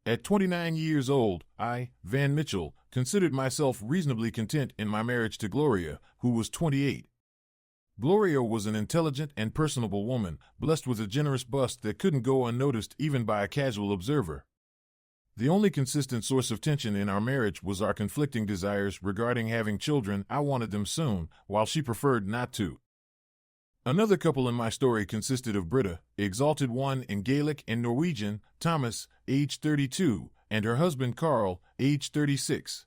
At 29 years old, I, Van Mitchell, considered myself reasonably content in my marriage to Gloria, who was 28. Gloria was an intelligent and personable woman, blessed with a generous bust that couldn't go unnoticed even by a casual observer. The only consistent source of tension in our marriage was our conflicting desires regarding having children. I wanted them soon, while she preferred not to. Another couple in my story consisted of Brida, exalted one in Gaelic and Norwegian, Thomas, age 32, and her husband Carl, age 36.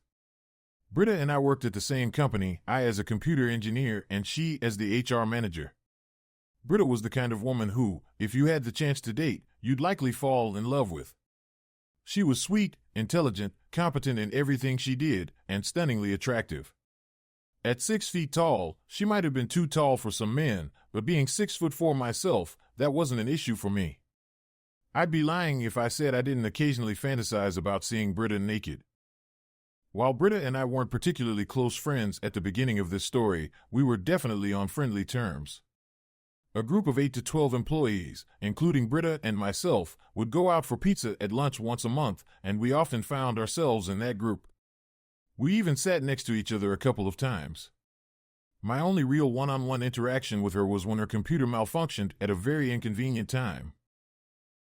Brida and I worked at the same company, I as a computer engineer and she as the HR manager. Brida was the kind of woman who, if you had the chance to date, you'd likely fall in love with. She was sweet, intelligent, competent in everything she did, and stunningly attractive. At 6 feet tall, she might have been too tall for some men, but being 6'4" myself, that wasn't an issue for me. I'd be lying if I said I didn't occasionally fantasize about seeing Brida naked. While Brida and I weren't particularly close friends at the beginning of this story, we were definitely on friendly terms. A group of 8 to 12 employees, including Brida and myself, would go out for pizza at lunch once a month, and we often found ourselves in that group. We even sat next to each other a couple of times. My only real one-on-one interaction with her was when her computer malfunctioned at a very inconvenient time.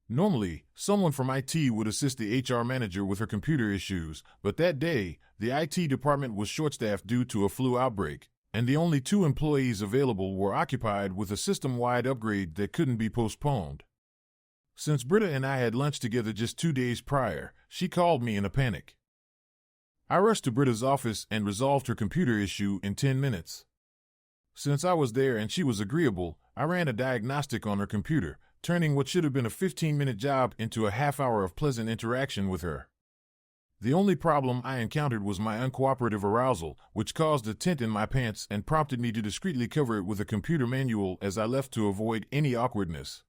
Normally, someone from IT would assist the HR manager with her computer issues, but that day, the IT department was short-staffed due to a flu outbreak, and the only 2 employees available were occupied with a system-wide upgrade that couldn't be postponed. Since Brida and I had lunch together just 2 days prior, she called me in a panic. I rushed to Brida's office and resolved her computer issue in 10 minutes. Since I was there and she was agreeable, I ran a diagnostic on her computer, turning what should have been a 15-minute job into a half hour of pleasant interaction with her. The only problem I encountered was my uncooperative arousal, which caused a tent in my pants and prompted me to discreetly cover it with a computer manual as I left to avoid any awkwardness.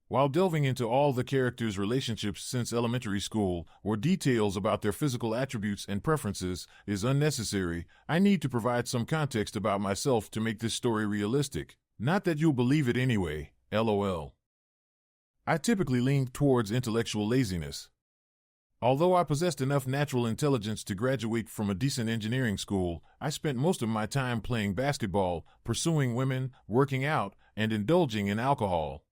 While delving into all the characters' relationships since elementary school, or details about their physical attributes and preferences, is unnecessary, I need to provide some context about myself to make this story realistic. Not that you'll believe it anyway, LOL. I typically leaned towards intellectual laziness. Although I possessed enough natural intelligence to graduate from a decent engineering school, I spent most of my time playing basketball, pursuing women, working out, and indulging in alcohol.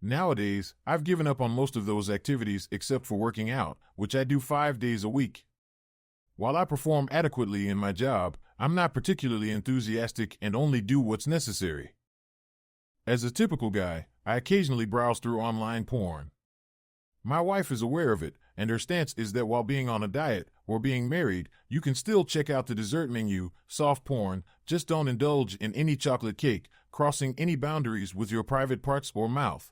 Nowadays, I've given up on most of those activities except for working out, which I do 5 days a week. While I perform adequately in my job, I'm not particularly enthusiastic and only do what's necessary. As a typical guy, I occasionally browse through online porn. My wife is aware of it, and her stance is that while being on a diet or being married, you can still check out the dessert menu, soft porn, just don't indulge in any chocolate cake, crossing any boundaries with your private parts or mouth.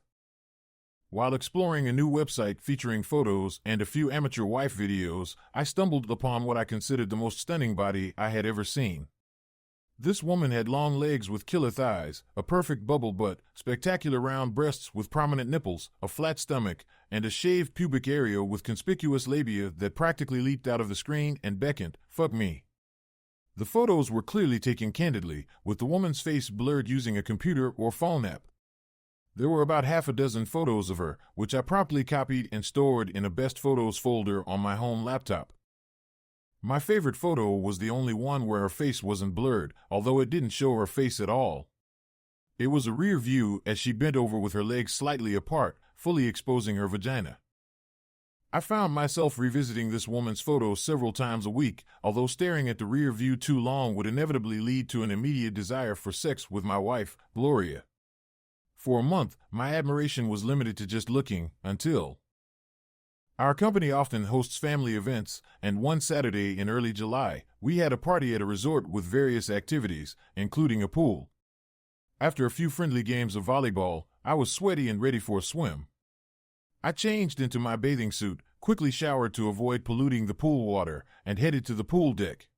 While exploring a new website featuring photos and a few amateur wife videos, I stumbled upon what I considered the most stunning body I had ever seen. This woman had long legs with killer thighs, a perfect bubble butt, spectacular round breasts with prominent nipples, a flat stomach, and a shaved pubic area with conspicuous labia that practically leaped out of the screen and beckoned, "Fuck me." The photos were clearly taken candidly, with the woman's face blurred using a computer or phone app. There were about half a dozen photos of her, which I promptly copied and stored in a best photos folder on my home laptop. My favorite photo was the only one where her face wasn't blurred, although it didn't show her face at all. It was a rear view as she bent over with her legs slightly apart, fully exposing her vagina. I found myself revisiting this woman's photos several times a week, although staring at the rear view too long would inevitably lead to an immediate desire for sex with my wife, Gloria. For a month, my admiration was limited to just looking, until... Our company often hosts family events, and one Saturday in early July, we had a party at a resort with various activities, including a pool. After a few friendly games of volleyball, I was sweaty and ready for a swim. I changed into my bathing suit, quickly showered to avoid polluting the pool water, and headed to the pool deck.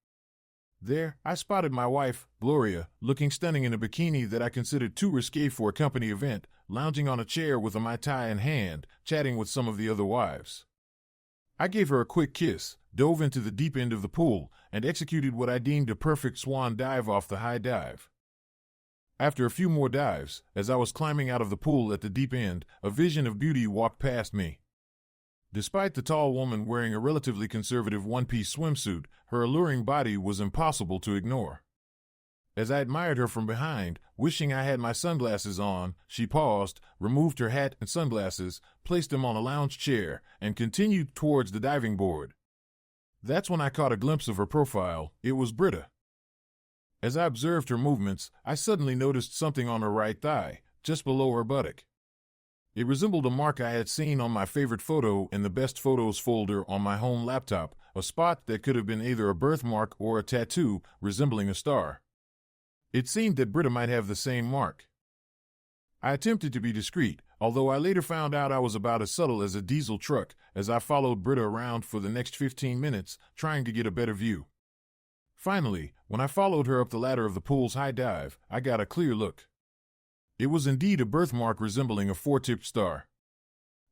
There, I spotted my wife, Gloria, looking stunning in a bikini that I considered too risque for a company event, lounging on a chair with a Mai Tai in hand, chatting with some of the other wives. I gave her a quick kiss, dove into the deep end of the pool, and executed what I deemed a perfect swan dive off the high dive. After a few more dives, as I was climbing out of the pool at the deep end, a vision of beauty walked past me. Despite the tall woman wearing a relatively conservative one-piece swimsuit, her alluring body was impossible to ignore. As I admired her from behind, wishing I had my sunglasses on, she paused, removed her hat and sunglasses, placed them on a lounge chair, and continued towards the diving board. That's when I caught a glimpse of her profile. It was Brida. As I observed her movements, I suddenly noticed something on her right thigh, just below her buttock. It resembled a mark I had seen on my favorite photo in the best photos folder on my home laptop, a spot that could have been either a birthmark or a tattoo resembling a star. It seemed that Brida might have the same mark. I attempted to be discreet, although I later found out I was about as subtle as a diesel truck as I followed Brida around for the next 15 minutes, trying to get a better view. Finally, when I followed her up the ladder of the pool's high dive, I got a clear look. It was indeed a birthmark resembling a four-tipped star.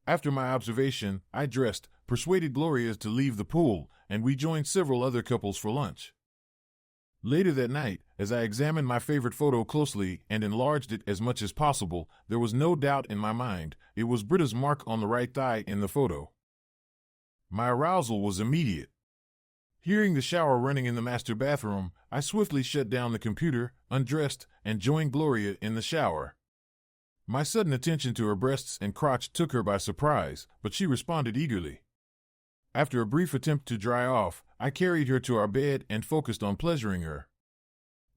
After my observation, I dressed, persuaded Gloria to leave the pool, and we joined several other couples for lunch. Later that night, as I examined my favorite photo closely and enlarged it as much as possible, there was no doubt in my mind. It was Brida's mark on the right thigh in the photo. My arousal was immediate. Hearing the shower running in the master bathroom, I swiftly shut down the computer, undressed, and joined Gloria in the shower. My sudden attention to her breasts and crotch took her by surprise, but she responded eagerly. After a brief attempt to dry off, I carried her to our bed and focused on pleasuring her.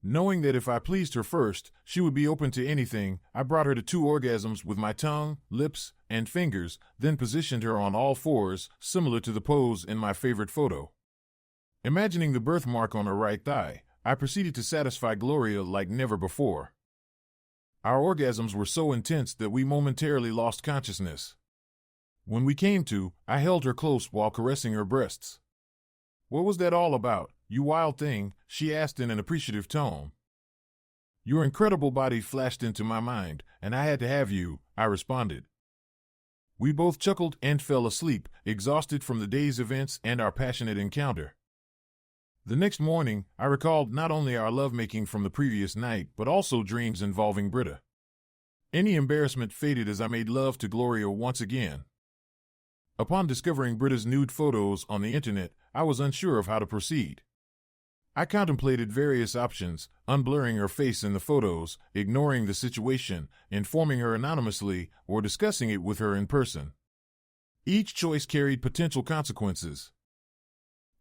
Knowing that if I pleased her first, she would be open to anything, I brought her to 2 orgasms with my tongue, lips, and fingers, then positioned her on all fours, similar to the pose in my favorite photo. Imagining the birthmark on her right thigh, I proceeded to satisfy Gloria like never before. Our orgasms were so intense that we momentarily lost consciousness. When we came to, I held her close while caressing her breasts. "What was that all about, you wild thing?" she asked in an appreciative tone. "Your incredible body flashed into my mind, and I had to have you," I responded. We both chuckled and fell asleep, exhausted from the day's events and our passionate encounter. The next morning, I recalled not only our lovemaking from the previous night, but also dreams involving Brida. Any embarrassment faded as I made love to Gloria once again. Upon discovering Brida's nude photos on the internet, I was unsure of how to proceed. I contemplated various options, unblurring her face in the photos, ignoring the situation, informing her anonymously, or discussing it with her in person. Each choice carried potential consequences.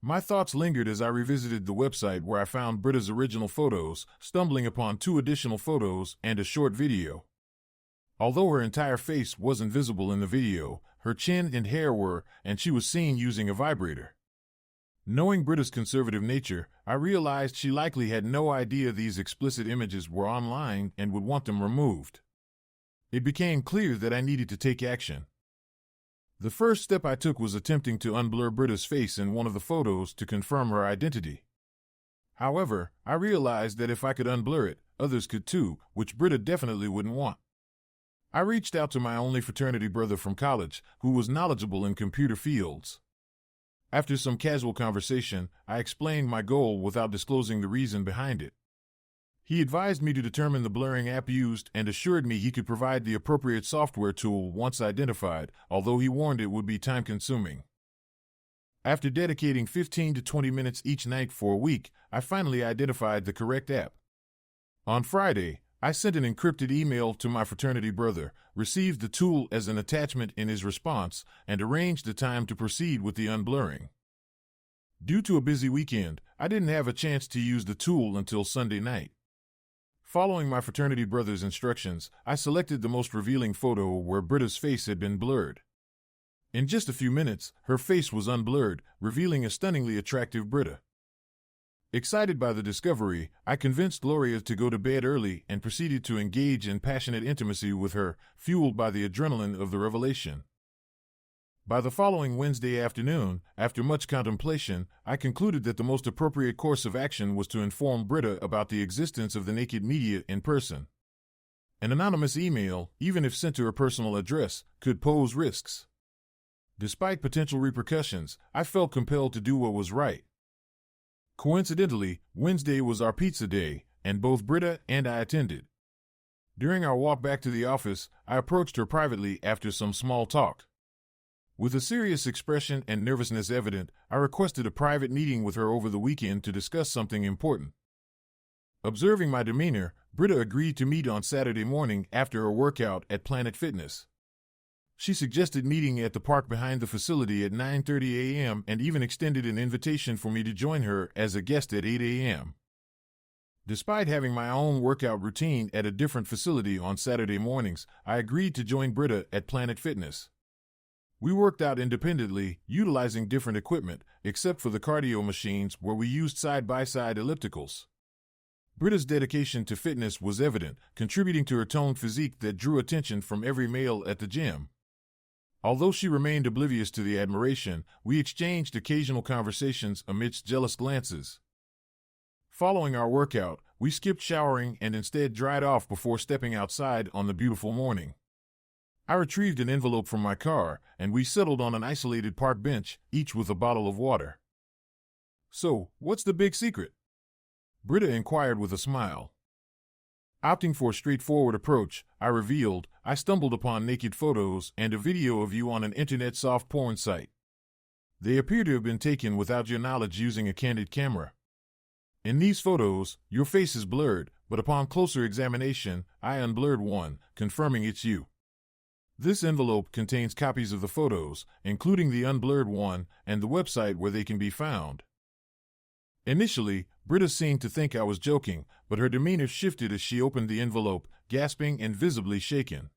My thoughts lingered as I revisited the website where I found Brida's original photos, stumbling upon 2 additional photos and a short video. Although her entire face wasn't visible in the video, her chin and hair were, and she was seen using a vibrator. Knowing Brida's conservative nature, I realized she likely had no idea these explicit images were online and would want them removed. It became clear that I needed to take action. The first step I took was attempting to unblur Brida's face in one of the photos to confirm her identity. However, I realized that if I could unblur it, others could too, which Brida definitely wouldn't want. I reached out to my only fraternity brother from college, who was knowledgeable in computer fields. After some casual conversation, I explained my goal without disclosing the reason behind it. He advised me to determine the blurring app used and assured me he could provide the appropriate software tool once identified, although he warned it would be time-consuming. After dedicating 15 to 20 minutes each night for a week, I finally identified the correct app. On Friday, I sent an encrypted email to my fraternity brother, received the tool as an attachment in his response, and arranged the time to proceed with the unblurring. Due to a busy weekend, I didn't have a chance to use the tool until Sunday night. Following my fraternity brother's instructions, I selected the most revealing photo where Brida's face had been blurred. In just a few minutes, her face was unblurred, revealing a stunningly attractive Brida. Excited by the discovery, I convinced Gloria to go to bed early and proceeded to engage in passionate intimacy with her, fueled by the adrenaline of the revelation. By the following Wednesday afternoon, after much contemplation, I concluded that the most appropriate course of action was to inform Brida about the existence of the naked media in person. An anonymous email, even if sent to her personal address, could pose risks. Despite potential repercussions, I felt compelled to do what was right. Coincidentally, Wednesday was our pizza day, and both Brida and I attended. During our walk back to the office, I approached her privately after some small talk. With a serious expression and nervousness evident, I requested a private meeting with her over the weekend to discuss something important. Observing my demeanor, Brida agreed to meet on Saturday morning after her workout at Planet Fitness. She suggested meeting at the park behind the facility at 9:30 a.m. and even extended an invitation for me to join her as a guest at 8 a.m. Despite having my own workout routine at a different facility on Saturday mornings, I agreed to join Brida at Planet Fitness. We worked out independently, utilizing different equipment, except for the cardio machines where we used side-by-side ellipticals. Brida's dedication to fitness was evident, contributing to her toned physique that drew attention from every male at the gym. Although she remained oblivious to the admiration, we exchanged occasional conversations amidst jealous glances. Following our workout, we skipped showering and instead dried off before stepping outside on the beautiful morning. I retrieved an envelope from my car, and we settled on an isolated park bench, each with a bottle of water. "So, what's the big secret?" Brida inquired with a smile. Opting for a straightforward approach, I revealed, I stumbled upon naked photos and a video of you on an internet soft porn site. They appear to have been taken without your knowledge using a candid camera. In these photos, your face is blurred, but upon closer examination, I unblurred one, confirming it's you. This envelope contains copies of the photos, including the unblurred one, and the website where they can be found. Initially, Brida seemed to think I was joking, but her demeanor shifted as she opened the envelope, gasping and visibly shaken.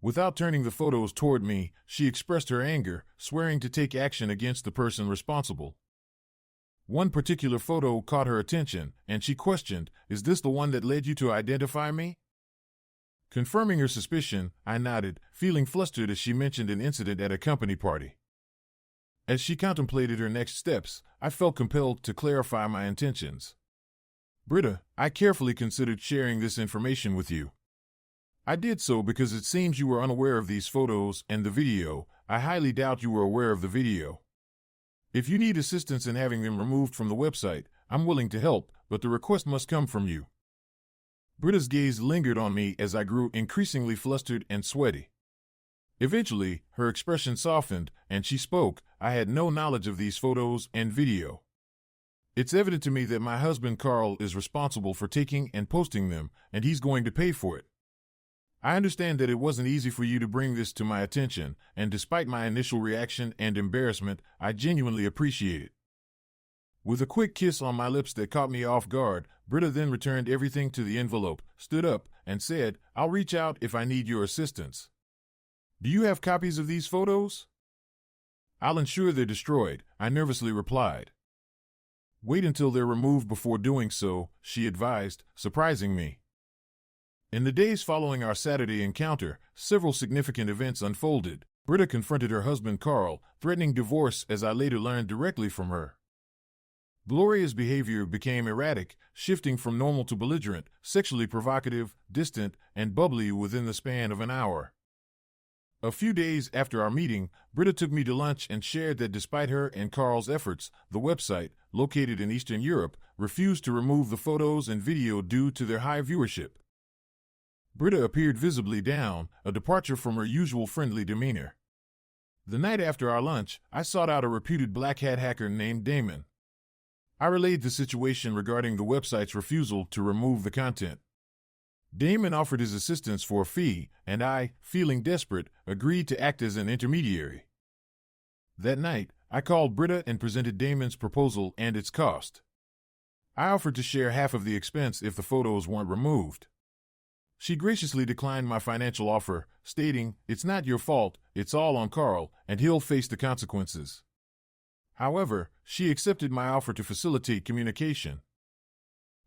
Without turning the photos toward me, she expressed her anger, swearing to take action against the person responsible. One particular photo caught her attention, and she questioned, "Is this the one that led you to identify me?" Confirming her suspicion, I nodded, feeling flustered as she mentioned an incident at a company party. As she contemplated her next steps, I felt compelled to clarify my intentions. "Brida, I carefully considered sharing this information with you. I did so because it seems you were unaware of these photos and the video. I highly doubt you were aware of the video. If you need assistance in having them removed from the website, I'm willing to help, but the request must come from you." Brida's gaze lingered on me as I grew increasingly flustered and sweaty. Eventually, her expression softened, and she spoke. "I had no knowledge of these photos and video. It's evident to me that my husband Carl is responsible for taking and posting them, and he's going to pay for it. I understand that it wasn't easy for you to bring this to my attention, and despite my initial reaction and embarrassment, I genuinely appreciate it." With a quick kiss on my lips that caught me off guard, Brida then returned everything to the envelope, stood up, and said, "I'll reach out if I need your assistance. Do you have copies of these photos?" "I'll ensure they're destroyed," I nervously replied. "Wait until they're removed before doing so," she advised, surprising me. In the days following our Saturday encounter, several significant events unfolded. Brida confronted her husband Carl, threatening divorce as I later learned directly from her. Gloria's behavior became erratic, shifting from normal to belligerent, sexually provocative, distant, and bubbly within the span of an hour. A few days after our meeting, Brida took me to lunch and shared that despite her and Carl's efforts, the website, located in Eastern Europe, refused to remove the photos and video due to their high viewership. Brida appeared visibly down, a departure from her usual friendly demeanor. The night after our lunch, I sought out a reputed black hat hacker named Damon. I relayed the situation regarding the website's refusal to remove the content. Damon offered his assistance for a fee, and I, feeling desperate, agreed to act as an intermediary. That night, I called Brida and presented Damon's proposal and its cost. I offered to share half of the expense if the photos weren't removed. She graciously declined my financial offer, stating, "It's not your fault, it's all on Carl, and he'll face the consequences." However, she accepted my offer to facilitate communication.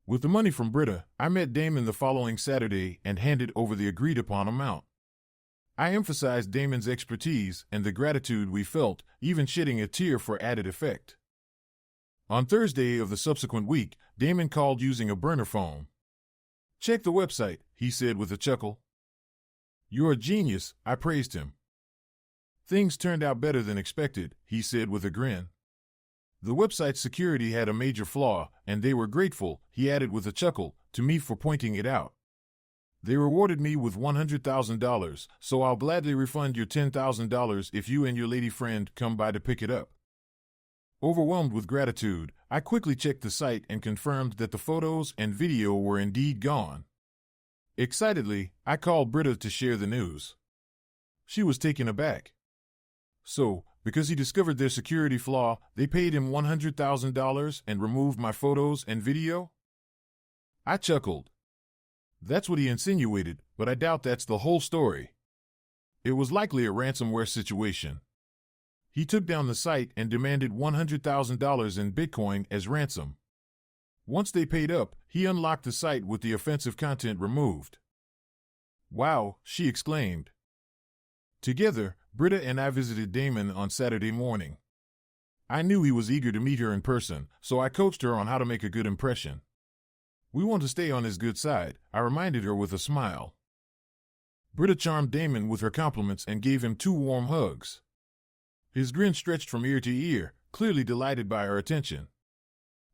With the money from Brida, I met Damon the following Saturday and handed over the agreed-upon amount. I emphasized Damon's expertise and the gratitude we felt, even shedding a tear for added effect. On Thursday of the subsequent week, Damon called using a burner phone. "Check the website," he said with a chuckle. "You're a genius," I praised him. "Things turned out better than expected," he said with a grin. "The website's security had a major flaw, and they were grateful," he added with a chuckle, to me for pointing it out. They rewarded me with $100,000, so I'll gladly refund your $10,000 if you and your lady friend come by to pick it up. Overwhelmed with gratitude, I quickly checked the site and confirmed that the photos and video were indeed gone. Excitedly, I called Brida to share the news. She was taken aback. So, because he discovered their security flaw, they paid him $100,000 and removed my photos and video? I chuckled. That's what he insinuated, but I doubt that's the whole story. It was likely a ransomware situation. He took down the site and demanded $100,000 in Bitcoin as ransom. Once they paid up, he unlocked the site with the offensive content removed. Wow, she exclaimed. Together, Brida and I visited Damon on Saturday morning. I knew he was eager to meet her in person, so I coached her on how to make a good impression. We want to stay on his good side, I reminded her with a smile. Brida charmed Damon with her compliments and gave him 2 warm hugs. His grin stretched from ear to ear, clearly delighted by her attention.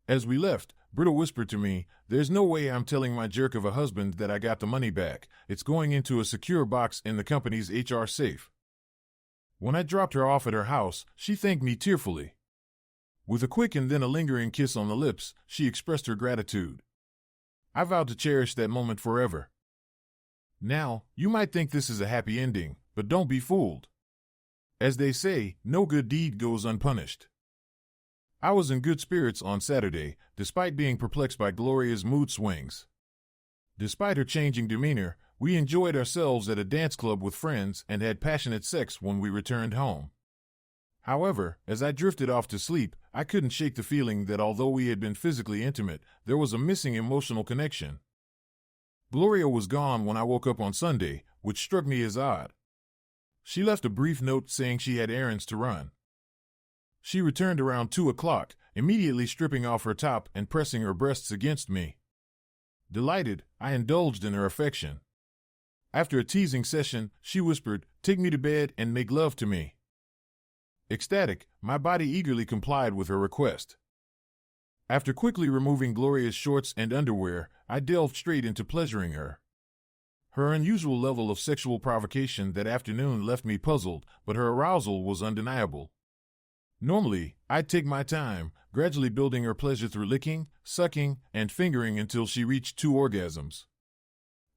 As we left, Brida whispered to me, "There's no way I'm telling my jerk of a husband that I got the money back. It's going into a secure box in the company's HR safe." When I dropped her off at her house, she thanked me tearfully. With a quick and then a lingering kiss on the lips, she expressed her gratitude. I vowed to cherish that moment forever. Now, you might think this is a happy ending, but don't be fooled. As they say, no good deed goes unpunished. I was in good spirits on Saturday, despite being perplexed by Gloria's mood swings. Despite her changing demeanor, we enjoyed ourselves at a dance club with friends and had passionate sex when we returned home. However, as I drifted off to sleep, I couldn't shake the feeling that although we had been physically intimate, there was a missing emotional connection. Gloria was gone when I woke up on Sunday, which struck me as odd. She left a brief note saying she had errands to run. She returned around 2 o'clock, immediately stripping off her top and pressing her breasts against me. Delighted, I indulged in her affection. After a teasing session, she whispered, "Take me to bed and make love to me." Ecstatic, my body eagerly complied with her request. After quickly removing Gloria's shorts and underwear, I delved straight into pleasuring her. Her unusual level of sexual provocation that afternoon left me puzzled, but her arousal was undeniable. Normally, I'd take my time, gradually building her pleasure through licking, sucking, and fingering until she reached 2 orgasms.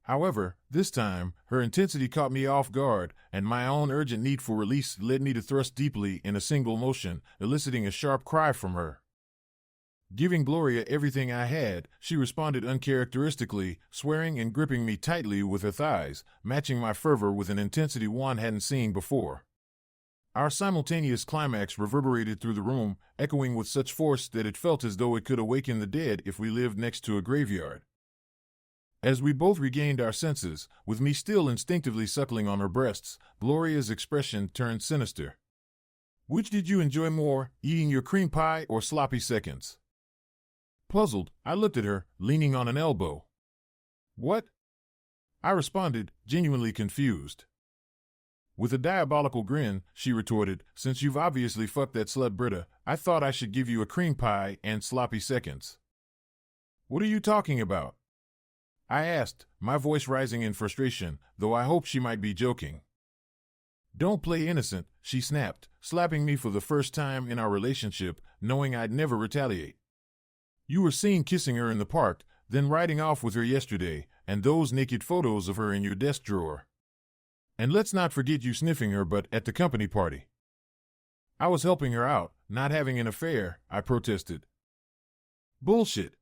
However, this time, her intensity caught me off guard, and my own urgent need for release led me to thrust deeply in a single motion, eliciting a sharp cry from her. Giving Gloria everything I had, she responded uncharacteristically, swearing and gripping me tightly with her thighs, matching my fervor with an intensity one hadn't seen before. Our simultaneous climax reverberated through the room, echoing with such force that it felt as though it could awaken the dead if we lived next to a graveyard. As we both regained our senses, with me still instinctively suckling on her breasts, Gloria's expression turned sinister. "Which did you enjoy more, eating your cream pie or sloppy seconds?" Puzzled, I looked at her, leaning on an elbow. "What?" I responded, genuinely confused. With a diabolical grin, she retorted, "Since you've obviously fucked that slut Brida, I thought I should give you a cream pie and sloppy seconds." "What are you talking about?" I asked, my voice rising in frustration, though I hoped she might be joking. "Don't play innocent," she snapped, slapping me for the first time in our relationship, knowing I'd never retaliate. "You were seen kissing her in the park, then riding off with her yesterday, and those naked photos of her in your desk drawer. And let's not forget you sniffing her butt at the company party." I was helping her out, not having an affair, I protested. "Bullshit."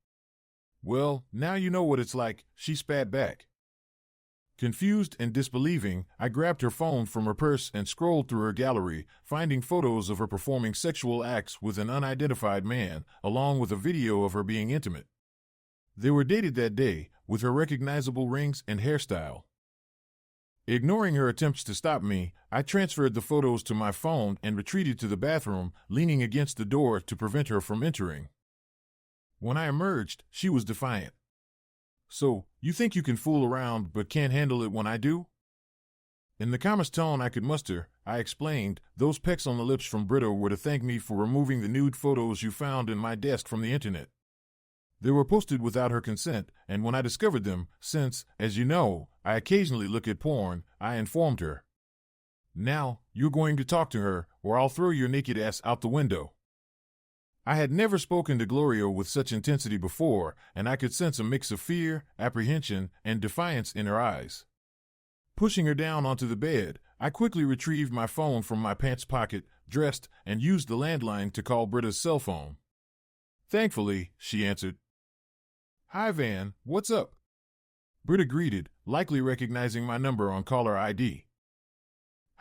"Well, now you know what it's like," she spat back. Confused and disbelieving, I grabbed her phone from her purse and scrolled through her gallery, finding photos of her performing sexual acts with an unidentified man, along with a video of her being intimate. They were dated that day, with her recognizable rings and hairstyle. Ignoring her attempts to stop me, I transferred the photos to my phone and retreated to the bathroom, leaning against the door to prevent her from entering. When I emerged, she was defiant. "So, you think you can fool around but can't handle it when I do?" In the calmest tone I could muster, I explained, "Those pecks on the lips from Brida were to thank me for removing the nude photos you found in my desk from the internet." They were posted without her consent, and when I discovered them, since, as you know, I occasionally look at porn, I informed her. Now, you're going to talk to her, or I'll throw your naked ass out the window. I had never spoken to Gloria with such intensity before, and I could sense a mix of fear, apprehension, and defiance in her eyes. Pushing her down onto the bed, I quickly retrieved my phone from my pants pocket, dressed, and used the landline to call Brida's cell phone. Thankfully, she answered. Hi, Van, what's up? Brida greeted, likely recognizing my number on caller ID.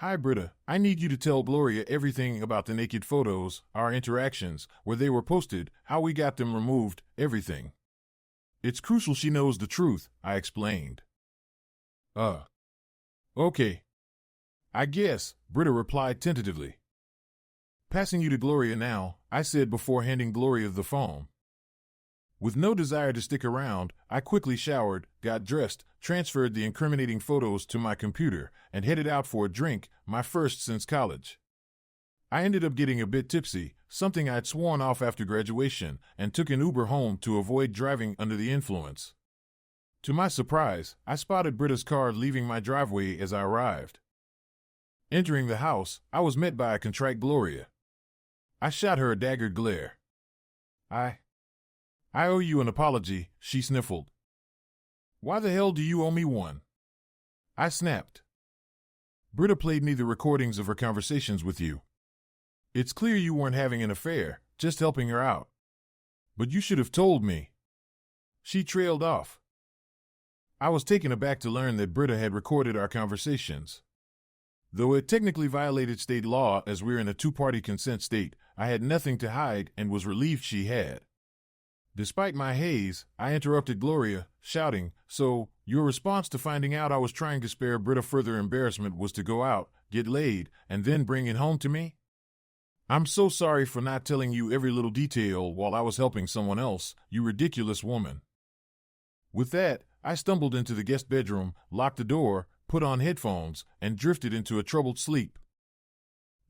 Hi, Brida, I need you to tell Gloria everything about the naked photos, our interactions, where they were posted, how we got them removed, everything. It's crucial she knows the truth, I explained. Okay. I guess, Brida replied tentatively. Passing you to Gloria now, I said before handing Gloria the phone. With no desire to stick around, I quickly showered, got dressed, transferred the incriminating photos to my computer, and headed out for a drink, my first since college. I ended up getting a bit tipsy, something I'd sworn off after graduation, and took an Uber home to avoid driving under the influence. To my surprise, I spotted Brida's car leaving my driveway as I arrived. Entering the house, I was met by a contrite Gloria. I shot her a daggered glare. I owe you an apology, she sniffled. Why the hell do you owe me one? I snapped. Brida played me the recordings of her conversations with you. It's clear you weren't having an affair, just helping her out. But you should have told me. She trailed off. I was taken aback to learn that Brida had recorded our conversations. Though it technically violated state law as we're in a two-party consent state, I had nothing to hide and was relieved she had. Despite my haze, I interrupted Gloria, shouting, So, your response to finding out I was trying to spare Brida further embarrassment was to go out, get laid, and then bring it home to me? I'm so sorry for not telling you every little detail while I was helping someone else, you ridiculous woman. With that, I stumbled into the guest bedroom, locked the door, put on headphones, and drifted into a troubled sleep.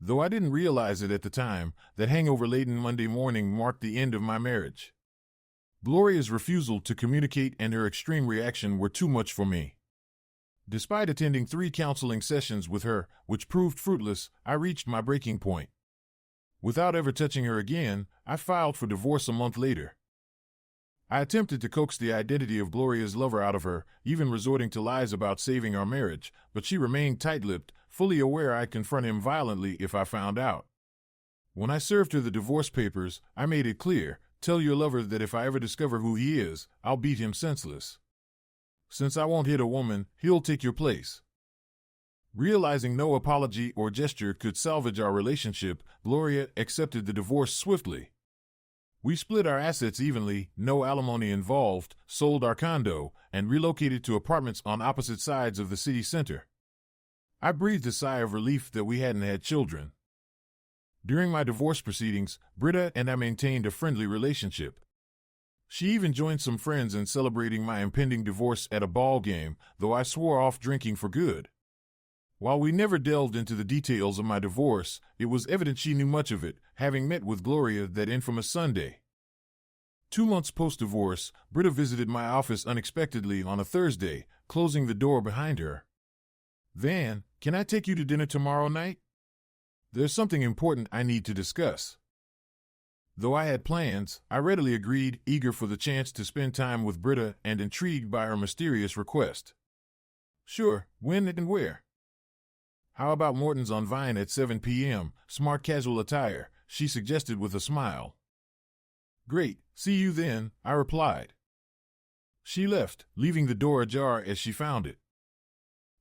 Though I didn't realize it at the time, that hangover-laden Monday morning marked the end of my marriage. Gloria's refusal to communicate and her extreme reaction were too much for me. Despite attending 3 counseling sessions with her, which proved fruitless, I reached my breaking point. Without ever touching her again, I filed for divorce a month later. I attempted to coax the identity of Gloria's lover out of her, even resorting to lies about saving our marriage, but she remained tight-lipped, fully aware I'd confront him violently if I found out. When I served her the divorce papers, I made it clear, Tell your lover that if I ever discover who he is, I'll beat him senseless. Since I won't hit a woman, he'll take your place. Realizing no apology or gesture could salvage our relationship, Gloria accepted the divorce swiftly. We split our assets evenly, no alimony involved, sold our condo, and relocated to apartments on opposite sides of the city center. I breathed a sigh of relief that we hadn't had children. During my divorce proceedings, Brida and I maintained a friendly relationship. She even joined some friends in celebrating my impending divorce at a ball game, though I swore off drinking for good. While we never delved into the details of my divorce, it was evident she knew much of it, having met with Gloria that infamous Sunday. 2 months post-divorce, Brida visited my office unexpectedly on a Thursday, closing the door behind her. Van, can I take you to dinner tomorrow night? There's something important I need to discuss. Though I had plans, I readily agreed, eager for the chance to spend time with Brida and intrigued by her mysterious request. Sure, when and where? How about Morton's on Vine at 7 p.m., smart casual attire, she suggested with a smile. Great, see you then, I replied. She left, leaving the door ajar as she found it.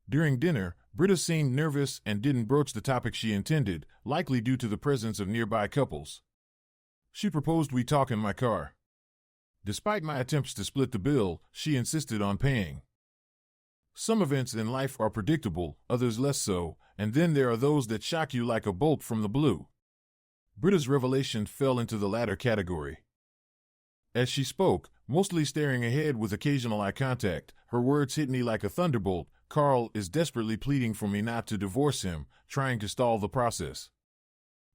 During dinner, Brida seemed nervous and didn't broach the topic she intended, likely due to the presence of nearby couples. She proposed we talk in my car. Despite my attempts to split the bill, she insisted on paying. Some events in life are predictable, others less so, and then there are those that shock you like a bolt from the blue. Brida's revelation fell into the latter category. As she spoke, mostly staring ahead with occasional eye contact, her words hit me like a thunderbolt. Carl is desperately pleading for me not to divorce him, trying to stall the process.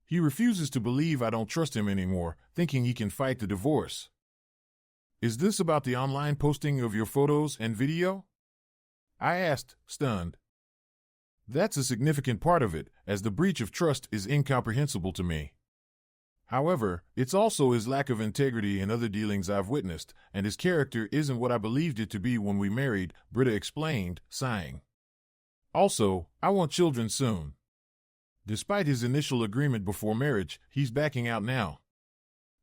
He refuses to believe I don't trust him anymore, thinking he can fight the divorce. Is this about the online posting of your photos and video? I asked, stunned. That's a significant part of it, as the breach of trust is incomprehensible to me. However, it's also his lack of integrity in other dealings I've witnessed, and his character isn't what I believed it to be when we married, Brida explained, sighing. Also, I want children soon. Despite his initial agreement before marriage, he's backing out now.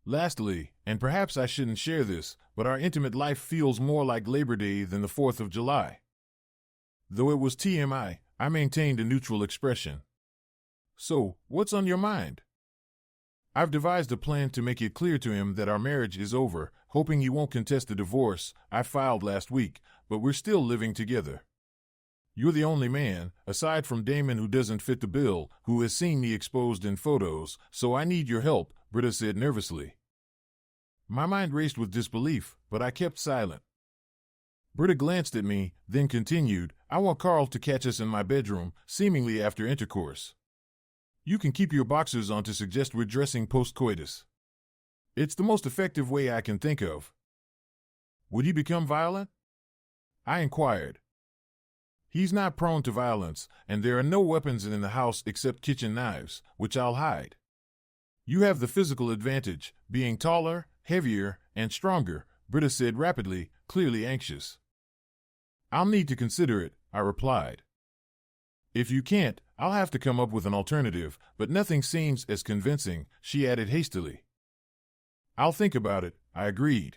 Lastly, and perhaps I shouldn't share this, but our intimate life feels more like Labor Day than the 4th of July. Though it was TMI, I maintained a neutral expression. So, what's on your mind? I've devised a plan to make it clear to him that our marriage is over, hoping he won't contest the divorce I filed last week, but we're still living together. You're the only man, aside from Damon, who doesn't fit the bill, who has seen me exposed in photos, so I need your help, Brida said nervously. My mind raced with disbelief, but I kept silent. Brida glanced at me, then continued, I want Carl to catch us in my bedroom, seemingly after intercourse. You can keep your boxers on to suggest we're dressing post-coitus. It's the most effective way I can think of. Would he become violent? I inquired. He's not prone to violence, and there are no weapons in the house except kitchen knives, which I'll hide. You have the physical advantage, being taller, heavier, and stronger, Brida said rapidly, clearly anxious. I'll need to consider it, I replied. If you can't, I'll have to come up with an alternative, but nothing seems as convincing, she added hastily. I'll think about it, I agreed.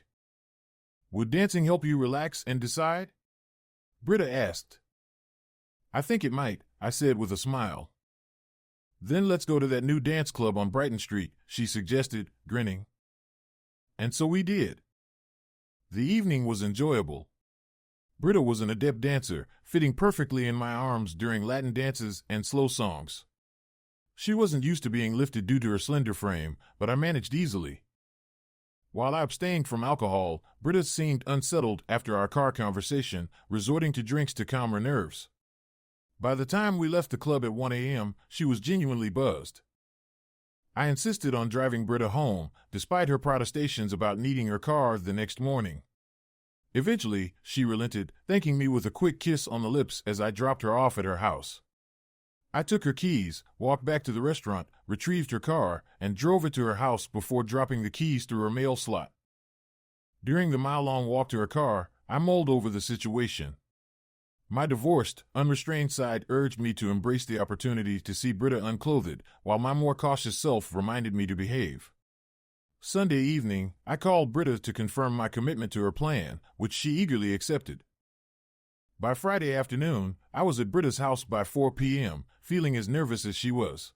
Would dancing help you relax and decide? Brida asked. I think it might, I said with a smile. Then let's go to that new dance club on Brighton Street, she suggested, grinning. And so we did. The evening was enjoyable. Brida was an adept dancer, fitting perfectly in my arms during Latin dances and slow songs. She wasn't used to being lifted due to her slender frame, but I managed easily. While I abstained from alcohol, Brida seemed unsettled after our car conversation, resorting to drinks to calm her nerves. By the time we left the club at 1 a.m., she was genuinely buzzed. I insisted on driving Brida home, despite her protestations about needing her car the next morning. Eventually, she relented, thanking me with a quick kiss on the lips as I dropped her off at her house. I took her keys, walked back to the restaurant, retrieved her car, and drove it to her house before dropping the keys through her mail slot. During the mile-long walk to her car, I mulled over the situation. My divorced, unrestrained side urged me to embrace the opportunity to see Brida unclothed, while my more cautious self reminded me to behave. Sunday evening, I called Brida to confirm my commitment to her plan, which she eagerly accepted. By Friday afternoon, I was at Brida's house by 4 p.m., feeling as nervous as she was.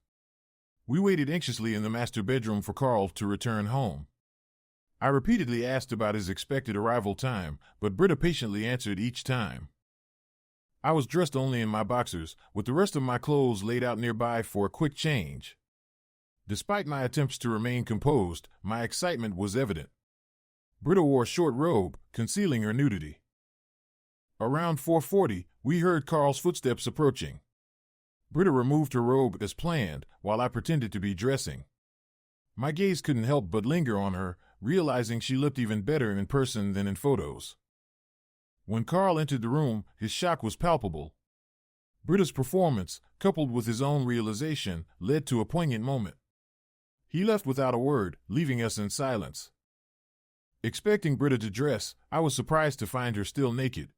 We waited anxiously in the master bedroom for Carl to return home. I repeatedly asked about his expected arrival time, but Brida patiently answered each time. I was dressed only in my boxers, with the rest of my clothes laid out nearby for a quick change. Despite my attempts to remain composed, my excitement was evident. Brida wore a short robe, concealing her nudity. Around 4:40, we heard Carl's footsteps approaching. Brida removed her robe as planned, while I pretended to be dressing. My gaze couldn't help but linger on her, realizing she looked even better in person than in photos. When Carl entered the room, his shock was palpable. Brida's performance, coupled with his own realization, led to a poignant moment. He left without a word, leaving us in silence. Expecting Brida to dress, I was surprised to find her still naked.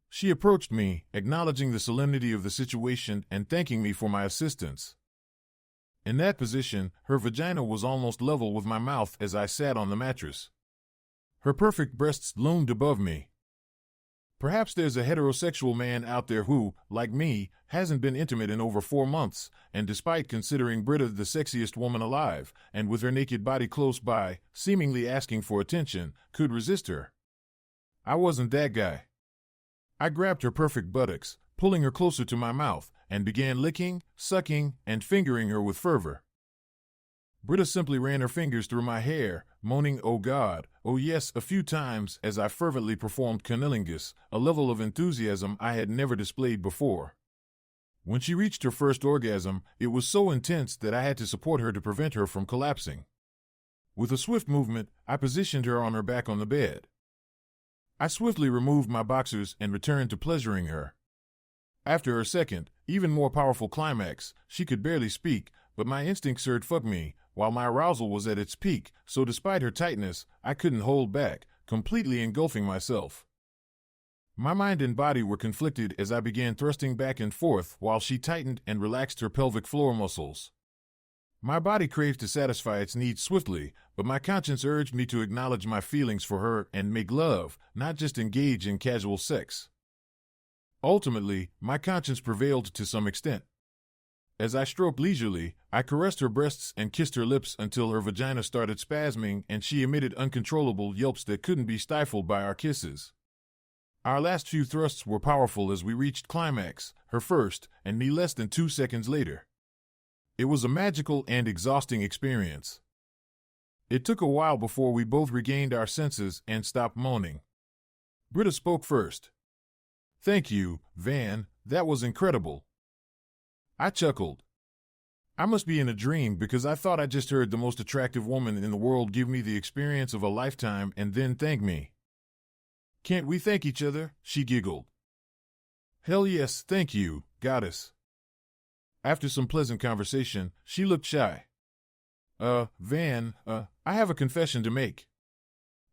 She approached me, acknowledging the solemnity of the situation and thanking me for my assistance. In that position, her vagina was almost level with my mouth as I sat on the mattress. Her perfect breasts loomed above me. Perhaps there's a heterosexual man out there who, like me, hasn't been intimate in over 4 months, and despite considering Brida the sexiest woman alive, and with her naked body close by, seemingly asking for attention, could resist her. I wasn't that guy. I grabbed her perfect buttocks, pulling her closer to my mouth, and began licking, sucking, and fingering her with fervor. Brida simply ran her fingers through my hair, moaning, "Oh God, oh yes," a few times as I fervently performed cunnilingus, a level of enthusiasm I had never displayed before. When she reached her first orgasm, it was so intense that I had to support her to prevent her from collapsing. With a swift movement, I positioned her on her back on the bed. I swiftly removed my boxers and returned to pleasuring her. After her second, even more powerful climax, she could barely speak, but my instinct said fuck me, while my arousal was at its peak, so despite her tightness, I couldn't hold back, completely engulfing myself. My mind and body were conflicted as I began thrusting back and forth while she tightened and relaxed her pelvic floor muscles. My body craved to satisfy its needs swiftly, but my conscience urged me to acknowledge my feelings for her and make love, not just engage in casual sex. Ultimately, my conscience prevailed to some extent. As I stroked leisurely, I caressed her breasts and kissed her lips until her vagina started spasming and she emitted uncontrollable yelps that couldn't be stifled by our kisses. Our last few thrusts were powerful as we reached climax, her first, and me less than 2 seconds later. It was a magical and exhausting experience. It took a while before we both regained our senses and stopped moaning. Brida spoke first. "Thank you, Van, that was incredible." I chuckled. I must be in a dream because I thought I just heard the most attractive woman in the world give me the experience of a lifetime and then thank me. "Can't we thank each other?" she giggled. "Hell yes, thank you, goddess." After some pleasant conversation, she looked shy. Van, I have a confession to make.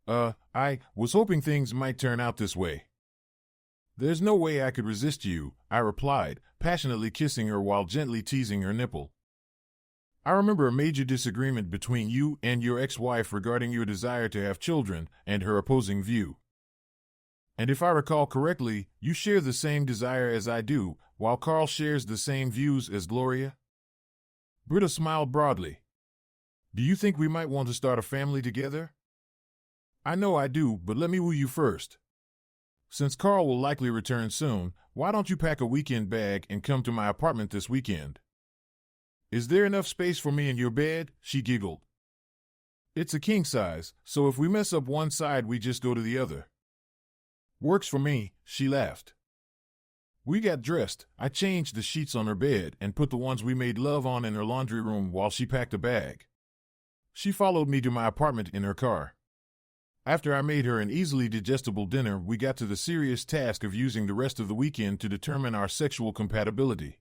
I was hoping things might turn out this way." "There's no way I could resist you," I replied, passionately kissing her while gently teasing her nipple. "I remember a major disagreement between you and your ex-wife regarding your desire to have children and her opposing view. And if I recall correctly, you share the same desire as I do, while Carl shares the same views as Gloria?" Brida smiled broadly. "Do you think we might want to start a family together?" "I know I do, but let me woo you first. Since Carl will likely return soon, why don't you pack a weekend bag and come to my apartment this weekend?" "Is there enough space for me in your bed?" she giggled. "It's a king size, so if we mess up one side we just go to the other." "Works for me," she laughed. We got dressed, I changed the sheets on her bed and put the ones we made love on in her laundry room while she packed a bag. She followed me to my apartment in her car. After I made her an easily digestible dinner, we got to the serious task of using the rest of the weekend to determine our sexual compatibility.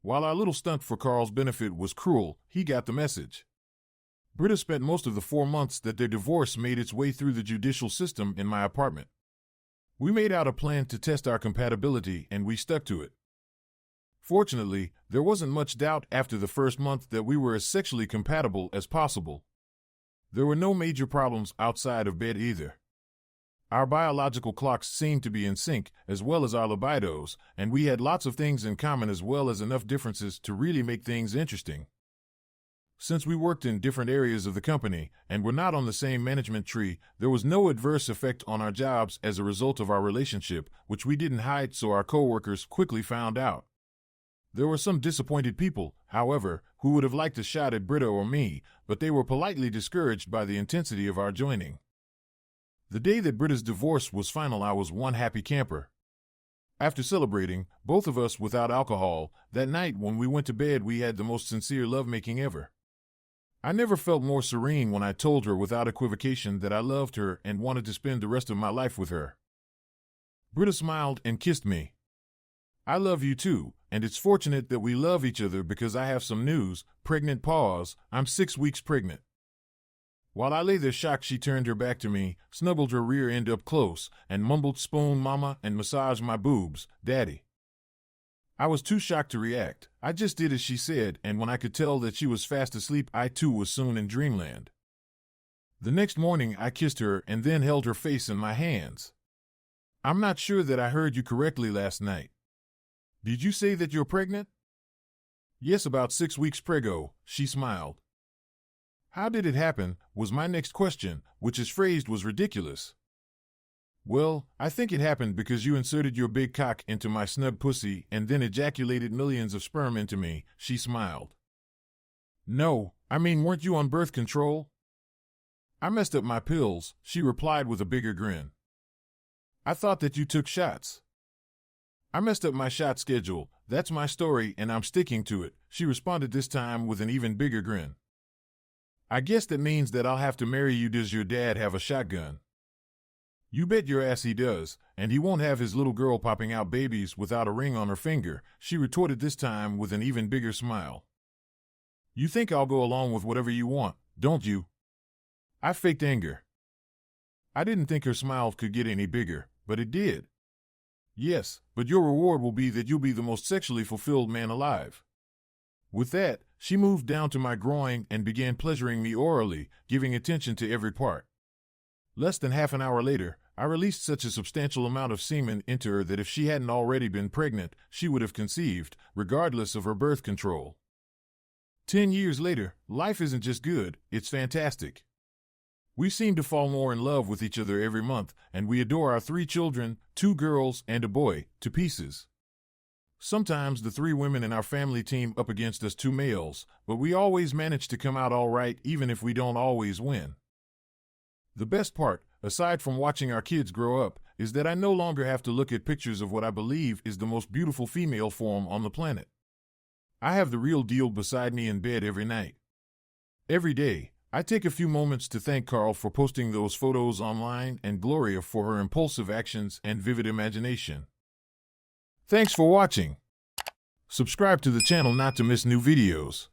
While our little stunt for Carl's benefit was cruel, he got the message. Brida spent most of the 4 months that their divorce made its way through the judicial system in my apartment. We made out a plan to test our compatibility and we stuck to it. Fortunately, there wasn't much doubt after the first month that we were as sexually compatible as possible. There were no major problems outside of bed either. Our biological clocks seemed to be in sync, as well as our libidos, and we had lots of things in common as well as enough differences to really make things interesting. Since we worked in different areas of the company and were not on the same management tree, there was no adverse effect on our jobs as a result of our relationship, which we didn't hide so our coworkers quickly found out. There were some disappointed people, however, who would have liked a shot at Brida or me, but they were politely discouraged by the intensity of our joining. The day that Brida's divorce was final, I was one happy camper. After celebrating, both of us without alcohol, that night when we went to bed we had the most sincere lovemaking ever. I never felt more serene when I told her without equivocation that I loved her and wanted to spend the rest of my life with her. Brida smiled and kissed me. "I love you too, and it's fortunate that we love each other because I have some news, pregnant pause, I'm 6 weeks pregnant." While I lay there shocked, she turned her back to me, snuggled her rear end up close, and mumbled "spoon mama" and massaged my boobs, "Daddy." I was too shocked to react. I just did as she said, and when I could tell that she was fast asleep, I too was soon in dreamland. The next morning I kissed her and then held her face in my hands. "I'm not sure that I heard you correctly last night. Did you say that you're pregnant?" "Yes, about 6 weeks preggo," she smiled. "How did it happen?" was my next question, which as phrased was ridiculous. "Well, I think it happened because you inserted your big cock into my snug pussy and then ejaculated millions of sperm into me," she smiled. "No, I mean, weren't you on birth control?" "I messed up my pills," she replied with a bigger grin. "I thought that you took shots." "I messed up my shot schedule, that's my story and I'm sticking to it," she responded this time with an even bigger grin. I guess that means that I'll have to marry you. Does your dad have a shotgun? You bet your ass he does, and he won't have his little girl popping out babies without a ring on her finger, she retorted, this time with an even bigger smile. You think I'll go along with whatever you want, don't you? I faked anger. I didn't think her smile could get any bigger, but it did. Yes, but your reward will be that you'll be the most sexually fulfilled man alive. With that, she moved down to my groin and began pleasuring me orally, giving attention to every part. Less than half an hour later, I released such a substantial amount of semen into her that if she hadn't already been pregnant, she would have conceived, regardless of her birth control. 10 years later, life isn't just good, it's fantastic. We seem to fall more in love with each other every month, and we adore our 3 children, 2 girls and a boy, to pieces. Sometimes the 3 women in our family team up against us 2 males, but we always manage to come out all right even if we don't always win. The best part, aside from watching our kids grow up, is that I no longer have to look at pictures of what I believe is the most beautiful female form on the planet. I have the real deal beside me in bed every night. Every day, I take a few moments to thank Carl for posting those photos online and Gloria for her impulsive actions and vivid imagination. Thanks for watching. Subscribe to the channel not to miss new videos.